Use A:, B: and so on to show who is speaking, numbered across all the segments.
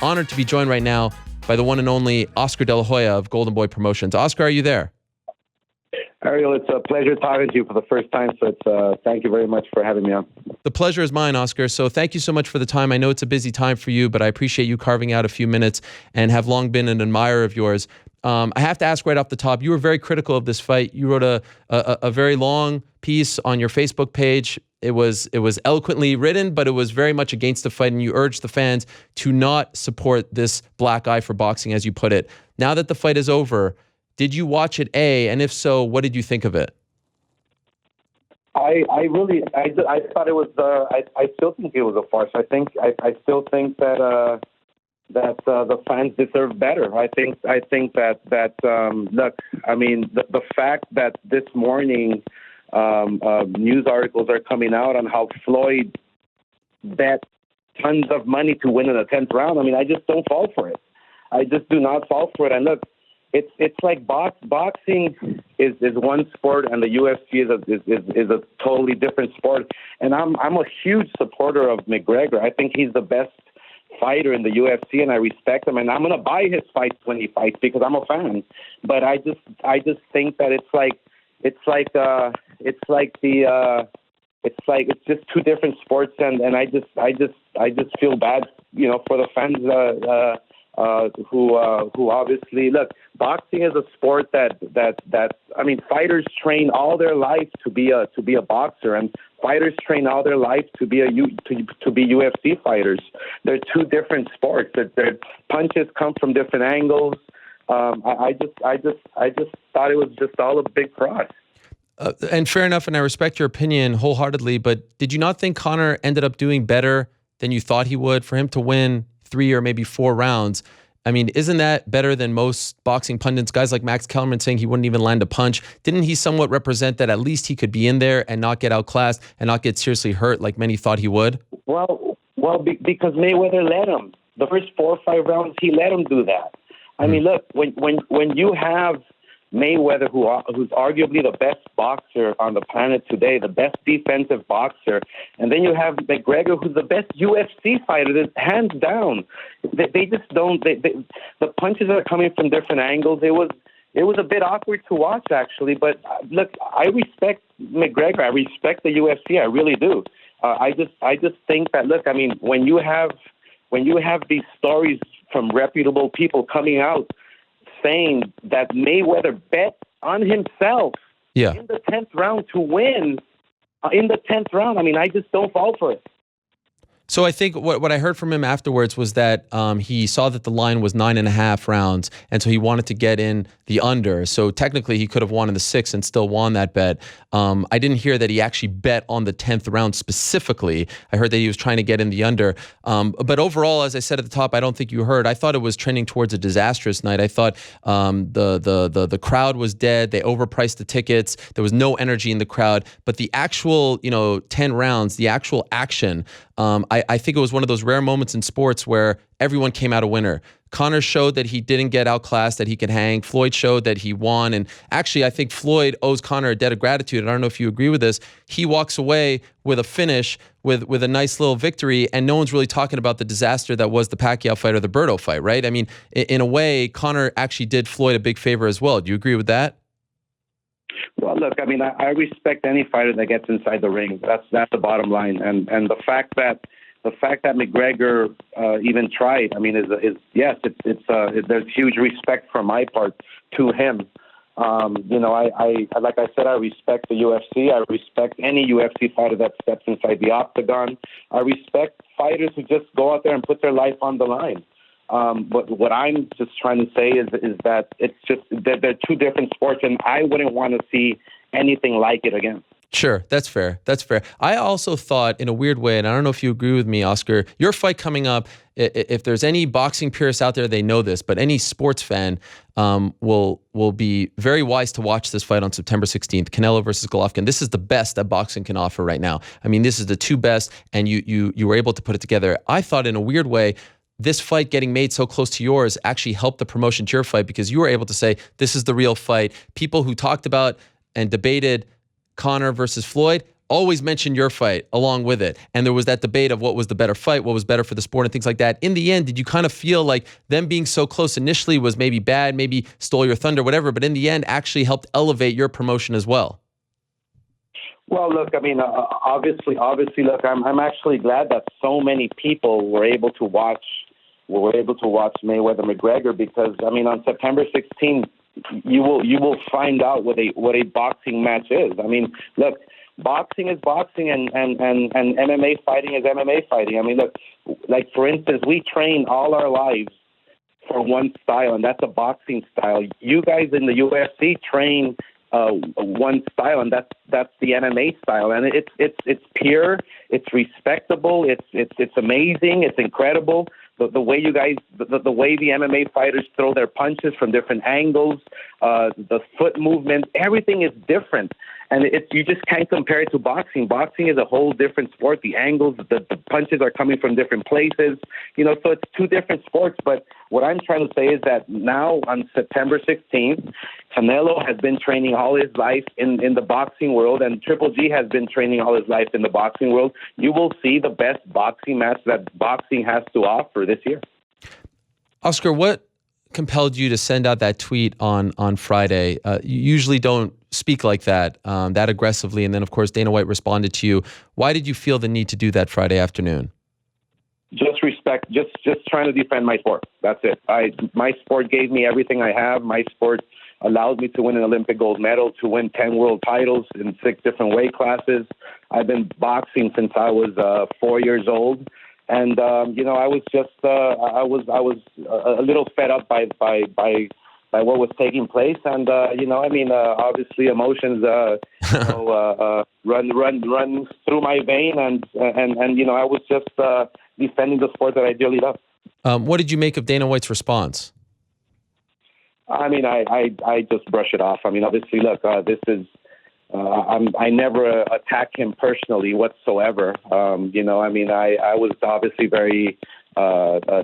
A: honored to be joined right now by the one and only Oscar De La Hoya of Golden Boy Promotions. Oscar, are you there?
B: Ariel, it's a pleasure talking to you for the first time, so thank you very much for having me on.
A: The pleasure is mine, Oscar. So thank you so much for the time. I know it's a busy time for you, but I appreciate you carving out a few minutes and have long been an admirer of yours. I have to ask right off the top, you were very critical of this fight. You wrote a very long piece on your Facebook page. It was eloquently written, but it was very much against the fight, and you urged the fans to not support this black eye for boxing, as you put it. Now that the fight is over, did you watch it, A? And if so, what did you think of it?
B: I thought it was. I still think it was a farce. I still think that the fans deserve better. I think that look. I mean, the fact that this morning news articles are coming out on how Floyd bet tons of money to win in the 10th round. I mean, I just don't fall for it. I just do not fall for it. And look, it's like boxing is one sport, and the UFC is a totally different sport. And I'm a huge supporter of McGregor. I think he's the best fighter in the UFC, and I respect him. And I'm going to buy his fights when he fights because I'm a fan. But I just think that it's just two different sports, and I just feel bad, for the fans who obviously look. Boxing is a sport that I mean, fighters train all their life to be a boxer, and fighters train all their life to be UFC fighters. They're two different sports. Their punches come from different angles. I just thought it was just all a big fraud.
A: And fair enough, and I respect your opinion wholeheartedly, but did you not think Conor ended up doing better than you thought he would? For him to win 3 or maybe 4 rounds, I mean, isn't that better than most boxing pundits, guys like Max Kellerman saying he wouldn't even land a punch? Didn't he somewhat represent that at least he could be in there and not get outclassed and not get seriously hurt like many thought he would?
B: Well, because Mayweather let him. The first 4 or 5 rounds, he let him do that. I mean, look, when you have Mayweather, who's arguably the best boxer on the planet today, the best defensive boxer, and then you have McGregor, who's the best UFC fighter, hands down. They just don't. The punches are coming from different angles. It was a bit awkward to watch, actually. But look, I respect McGregor. I respect the UFC. I really do. I just think that, look, I mean, when you have these stories from reputable people coming out saying that Mayweather bet on himself in the 10th round to win in the 10th round, I mean, I just don't fall for it.
A: So I think what I heard from him afterwards was that he saw that the line was 9.5 rounds, and so he wanted to get in the under. So technically he could have won in the 6th and still won that bet. I didn't hear that he actually bet on the 10th round specifically. I heard that he was trying to get in the under. But overall, as I said at the top, I don't think you heard, I thought it was trending towards a disastrous night. I thought the crowd was dead. They overpriced the tickets. There was no energy in the crowd. But the actual 10 rounds, the actual action, I think it was one of those rare moments in sports where everyone came out a winner. Conor showed that he didn't get outclassed, that he could hang. Floyd showed that he won. And actually, I think Floyd owes Conor a debt of gratitude. And I don't know if you agree with this. He walks away with a finish, with a nice little victory, and no one's really talking about the disaster that was the Pacquiao fight or the Berto fight, right? I mean, in a way, Conor actually did Floyd a big favor as well. Do you agree with that?
B: Well, look, I mean, I respect any fighter that gets inside the ring. That's the bottom line. And the fact that McGregor even tried, I mean, there's huge respect from my part to him. I like I said, I respect the UFC. I respect any UFC fighter that steps inside the octagon. I respect fighters who just go out there and put their life on the line. But what I'm just trying to say is that it's just that they're two different sports, and I wouldn't want to see anything like it again.
A: Sure, that's fair. That's fair. I also thought, in a weird way, and I don't know if you agree with me, Oscar, your fight coming up, if there's any boxing purists out there, they know this, but any sports fan will be very wise to watch this fight on September 16th, Canelo versus Golovkin. This is the best that boxing can offer right now. I mean, this is the two best, and you were able to put it together. I thought, in a weird way, this fight getting made so close to yours actually helped the promotion to your fight, because you were able to say, this is the real fight. People who talked about and debated Conor versus Floyd always mentioned your fight along with it. And there was that debate of what was the better fight, what was better for the sport and things like that. In the end, did you kind of feel like them being so close initially was maybe bad, maybe stole your thunder, whatever, but in the end actually helped elevate your promotion as well?
B: Well, look, I mean, obviously, look, I'm actually glad that so many people were able to watch Mayweather McGregor, because I mean, on September 16th, you will find out what a boxing match is. I mean, look, boxing is boxing, and MMA fighting is MMA fighting. I mean, look, like for instance, we train all our lives for one style, and that's a boxing style. You guys in the UFC train one style, and that's the MMA style, and it's pure, it's respectable, it's amazing, it's incredible. The way you guys, the way the MMA fighters throw their punches from different angles, the foot movement, everything is different. And you just can't compare it to boxing. Boxing is a whole different sport. The angles, the punches are coming from different places, so it's two different sports. But what I'm trying to say is that now on September 16th, Canelo has been training all his life in the boxing world, and Triple G has been training all his life in the boxing world. You will see the best boxing match that boxing has to offer this year.
A: Oscar, what compelled you to send out that tweet on Friday? You usually don't speak like that aggressively, and then of course Dana White responded to you. Why did you feel the need to do that Friday afternoon?
B: Just respect, just trying to defend my sport. That's it. My sport gave me everything I have. My sport allowed me to win an Olympic gold medal, to win 10 world titles in 6 different weight classes. I've been boxing since I was 4 years old. And, I was just, I was a little fed up by what was taking place. And, obviously emotions, run through my vein. And I was just defending the sport that I dearly love.
A: What did you make of Dana White's response?
B: I mean, I just brush it off. I mean, obviously, look, this is, I never attack him personally whatsoever. I was obviously very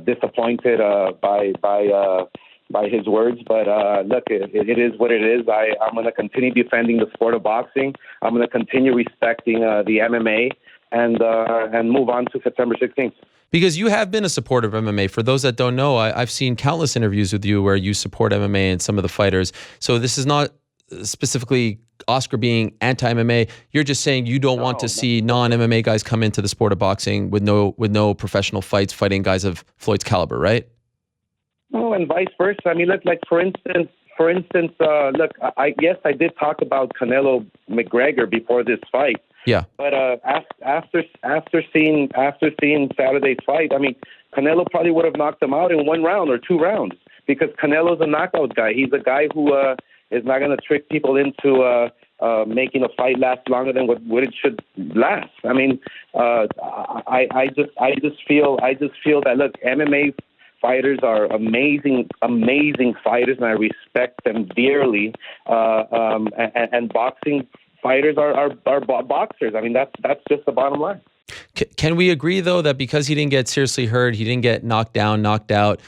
B: disappointed by his words, but look, it is what it is. I'm going to continue defending the sport of boxing. I'm going to continue respecting the MMA and move on to September 16th.
A: Because you have been a supporter of MMA. For those that don't know, I've seen countless interviews with you where you support MMA and some of the fighters. So this is not specifically Oscar being anti-MMA. You're just saying you don't want to see non-MMA guys come into the sport of boxing with no professional fights, fighting guys of Floyd's caliber, right?
B: No, and vice versa. I mean, look, like for instance, look, I did talk about Canelo McGregor before this fight.
A: Yeah.
B: But after seeing Saturday's fight, I mean, Canelo probably would have knocked him out in 1 round or 2 rounds, because Canelo's a knockout guy. He's a guy who is not going to trick people into making a fight last longer than what it should last. I mean, I just feel that, look, MMA fighters are amazing fighters, and I respect them dearly. And boxing fighters are boxers. I mean, that's just the bottom line.
A: Can we agree, though, that because he didn't get seriously hurt, he didn't get knocked down, knocked out,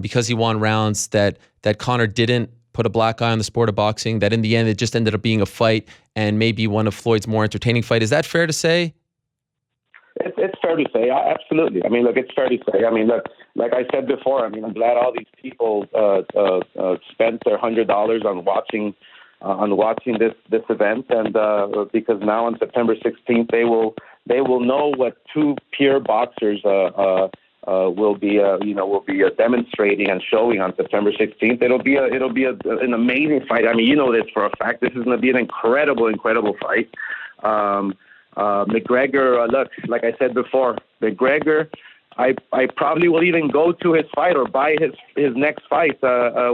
A: because he won rounds, that Conor didn't put a black eye on the sport of boxing, that in the end it just ended up being a fight and maybe one of Floyd's more entertaining fight? Is that fair to say?
B: It's fair to say, absolutely. I mean, look, it's fair to say. I mean, look, like I said before, I mean, I'm glad all these people spent their $100 on watching this event, and because now on September 16th they will know what 2 pure boxers will be demonstrating and showing on September 16th. It'll be an amazing fight. I mean, you know this for a fact. This is going to be an incredible fight. McGregor, look, like I said before, McGregor, I probably will even go to his fight or buy his next fight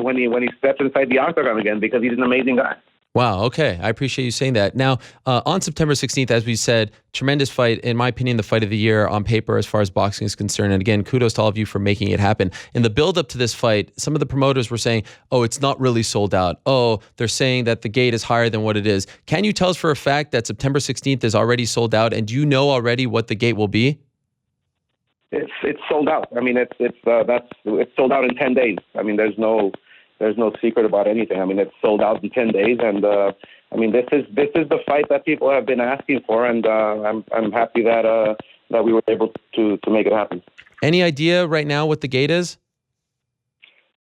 B: when he steps inside the octagon again, because he's an amazing guy.
A: Wow. Okay. I appreciate you saying that. Now, on September 16th, as we said, tremendous fight. In my opinion, the fight of the year on paper as far as boxing is concerned. And again, kudos to all of you for making it happen. In the build up to this fight, some of the promoters were saying, oh, it's not really sold out. Oh, they're saying that the gate is higher than what it is. Can you tell us for a fact that September 16th is already sold out? And do you know already what the gate will be?
B: It's sold out. I mean, it's sold out in 10 days. I mean, there's no secret about anything. I mean, it's sold out in 10 days, and I mean, this is the fight that people have been asking for, and I'm happy that we were able to make it happen.
A: Any idea right now what the gate is?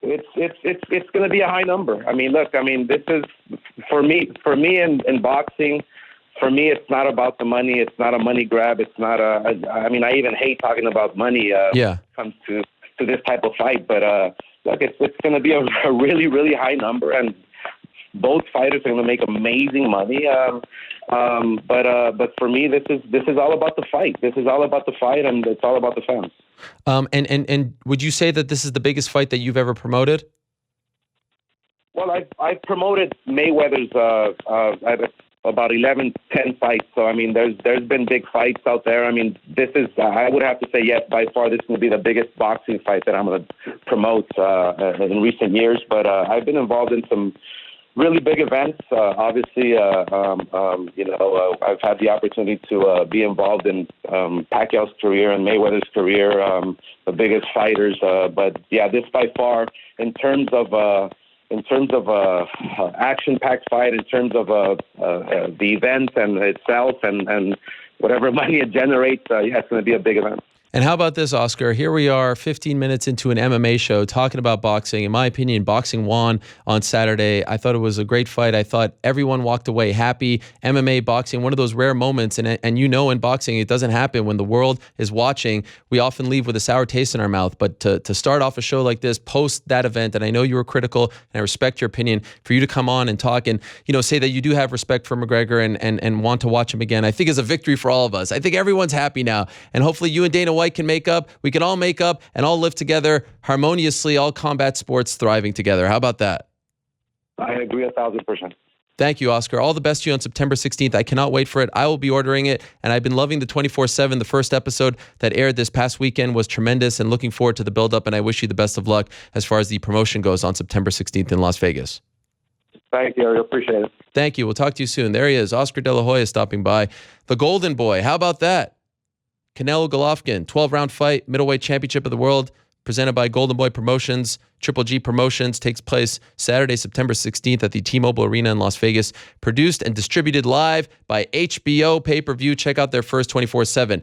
B: It's going to be a high number. I mean, look, I mean, this is for me in boxing. For me, it's not about the money. It's not a money grab. It's not I mean, I even hate talking about money. Comes to this type of fight. But look, it's going to be a really, really high number, and both fighters are going to make amazing money. But for me, this is all about the fight. This is all about the fight, and it's all about the fans.
A: And would you say that this is the biggest fight that you've ever promoted?
B: Well, I promoted Mayweather's about 10 fights. So I mean, there's been big fights out there. I mean, this is I would have to say yes, by far this is going to be the biggest boxing fight that I'm going to promote in recent years. But I've been involved in some really big events. Obviously, I've had the opportunity to be involved in Pacquiao's career and Mayweather's career, the biggest fighters. But yeah, this by far, in terms of action-packed fight, in terms of the event and itself and whatever money it generates, yeah, it's going to be a big event.
A: And how about this, Oscar? Here we are 15 minutes into an MMA show talking about boxing. In my opinion, boxing won on Saturday. I thought it was a great fight. I thought everyone walked away happy. MMA, boxing, one of those rare moments. And you know in boxing, it doesn't happen when the world is watching. We often leave with a sour taste in our mouth. But to start off a show like this, post that event, and I know you were critical, and I respect your opinion, for you to come on and talk and say that you do have respect for McGregor and want to watch him again, I think is a victory for all of us. I think everyone's happy now. And hopefully you and Dana White can make up. We can all make up and all live together harmoniously, all combat sports thriving together. How about that?
B: I agree 1,000%.
A: Thank you, Oscar. All the best to you on September 16th. I cannot wait for it. I will be ordering it, and I've been loving the 24/7. The first episode that aired this past weekend was tremendous, and looking forward to the build-up, and I wish you the best of luck as far as the promotion goes on September 16th in Las Vegas.
B: Thank you, Ariel. Appreciate it.
A: Thank you. We'll talk to you soon. There he is, Oscar De La Hoya, stopping by. The Golden Boy. How about that? Canelo Golovkin, 12-round fight, middleweight championship of the world, presented by Golden Boy Promotions. Triple G Promotions takes place Saturday, September 16th at the T-Mobile Arena in Las Vegas. Produced and distributed live by HBO Pay-Per-View. Check out their first 24/7.